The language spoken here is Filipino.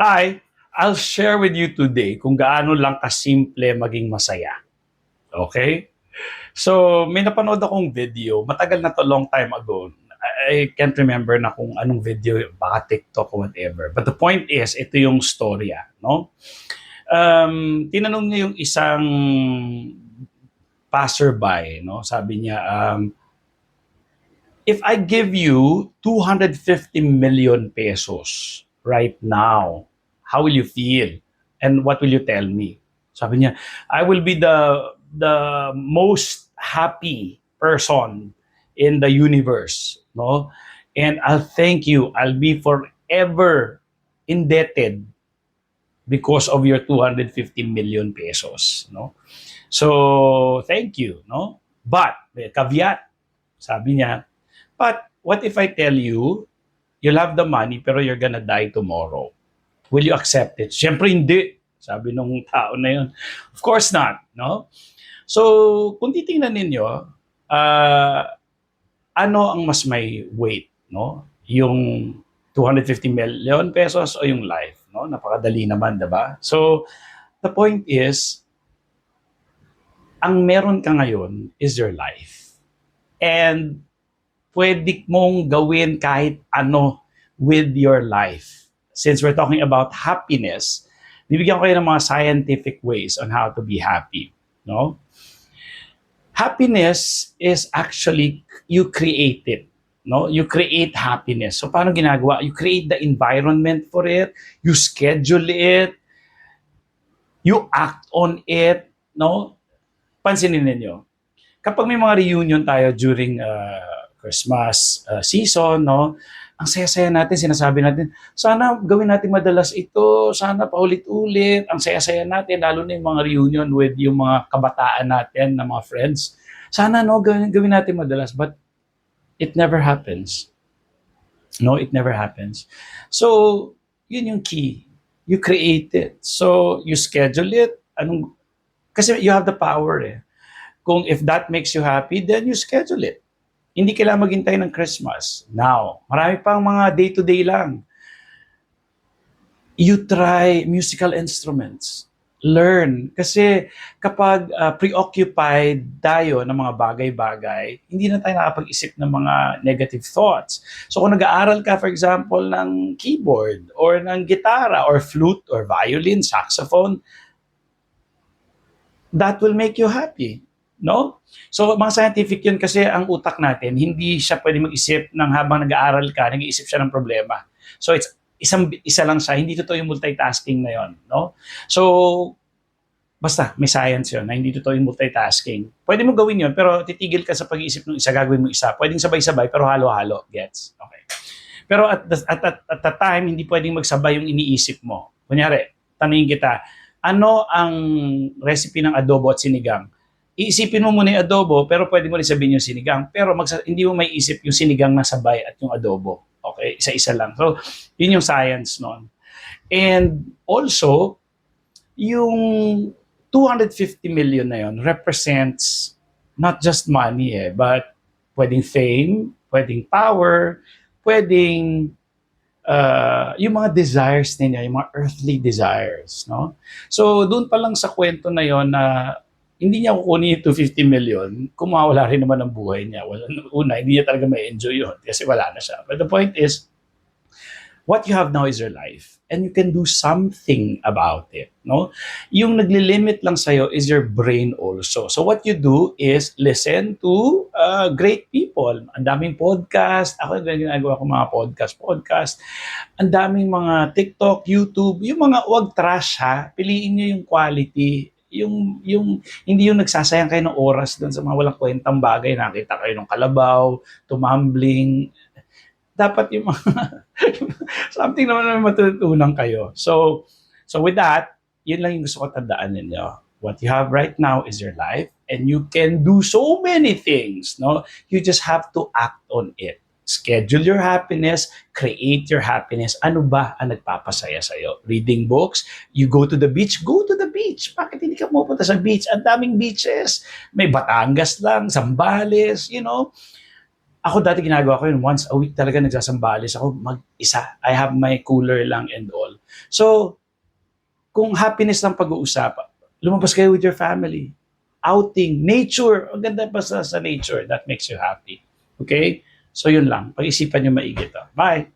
Hi, I'll share with you today kung gaano lang kasimple maging masaya. Okay? So, may napanood akong video, matagal na to, long time ago. I can't remember na kung anong video, baka TikTok or whatever. But the point is, ito yung storya, no? Tinanong niya yung isang passerby, no? Sabi niya, if I give you 250 million pesos right now, how will you feel? And what will you tell me? Sabi niya, I will be the most happy person in the universe, no? And I'll thank you. I'll be forever indebted because of your 250 million pesos, no? So, thank you, no? But, caveat, sabi niya, but what if I tell you, you'll have the money pero you're gonna die tomorrow? Will you accept it? Siyempre hindi. Sabi nung tao na yun. Of course not. No? So, kung titingnan ninyo, uh, ano ang mas may weight? No? Yung 250 million pesos o yung life? No? Napakadali naman, diba? So, the point is, ang meron ka ngayon is your life. And pwede mong gawin kahit ano with your life. Since we're talking about happiness, bibigyan ko kayo ng mga scientific ways on how to be happy. No? Happiness is actually, you create it. No? You create happiness. So paano ginagawa? You create the environment for it, you schedule it, you act on it. No? Pansinin ninyo, kapag may mga reunion tayo during Christmas season, no? Ang saya-saya natin, sinasabi natin, sana gawin natin madalas ito, sana paulit-ulit, ang saya-saya natin, lalo na yung mga reunion with yung mga kabataan natin, na mga friends. Sana, no, gawin natin madalas, but it never happens. No, it never happens. So, yun yung key. You create it. So, you schedule it. Kasi you have the power eh. Kung if that makes you happy, then you schedule it. Hindi kailangan maghintay ng Christmas. Now, marami pang mga day-to-day lang. You try musical instruments. Learn. Kasi kapag preoccupied tayo ng mga bagay-bagay, hindi na tayo nakapag-isip ng mga negative thoughts. So kung nag-aaral ka, for example, ng keyboard, or ng gitara, or flute, or violin, saxophone, that will make you happy. No? So, mga scientific yun kasi ang utak natin, hindi siya pwede mag-isip ng habang nag-aaral ka, nag-iisip siya ng problema. So, isa lang siya, hindi totoo yung multitasking na yun. No? So, basta, may science yun, na hindi totoo yung multitasking. Pwede mo gawin yun, pero titigil ka sa pag-iisip ng isa, gagawin mo isa. Pwedeng sabay-sabay, pero halo-halo. Gets? Okay. Pero at the time, hindi pwedeng magsabay yung iniisip mo. Kunyari, tanungin kita, ano ang recipe ng adobo at sinigang? Iisipin mo muna yung adobo, pero pwede mo rin sabihin yung sinigang. Pero hindi mo may isip yung sinigang na sabay at yung adobo. Okay? Isa-isa lang. So, yun yung science nun. And also, yung 250 million na yun represents not just money but pwedeng fame, pwedeng power, pwedeng yung mga desires niya, yung mga earthly desires, no? So, doon pa lang sa kwento na yon na hindi niya kukunin yung 250 million kung mawala rin naman ang buhay niya. Una, hindi niya talaga may enjoy yun kasi wala na siya. But the point is, what you have now is your life and you can do something about it. No? Yung naglilimit lang sa'yo is your brain also. So what you do is listen to great people. Ang daming podcast. Ako ginagawa ko mga podcast. Ang daming mga TikTok, YouTube. Yung mga wag trash ha. Piliin nyo yung quality. Yung hindi yung nagsasayang kayo ng oras doon sa mga walang kwentang bagay, nakita kayo ng kalabaw, tumambling. Dapat yung mga something naman na matutunan kayo. So with that, yun lang yung gusto ko tandaan ninyo. What you have right now is your life and you can do so many things, no? You just have to act on it. Schedule your happiness, create your happiness. Ano ba ang nagpapasaya sa'yo? Reading books, you go to the beach, go to the beach. Bakit hindi ka pupunta sa beach? Ang daming beaches. May Batangas lang, Zambales, you know. Ako dati ginagawa ko yun, once a week talaga nagsasambales ako mag-isa. I have my cooler lang and all. So, kung happiness lang pag-uusapan, lumabas kayo with your family. Outing, nature, ang ganda pa sa nature, that makes you happy. Okay? So yun lang, pag-isipan nyo maigi to. Bye!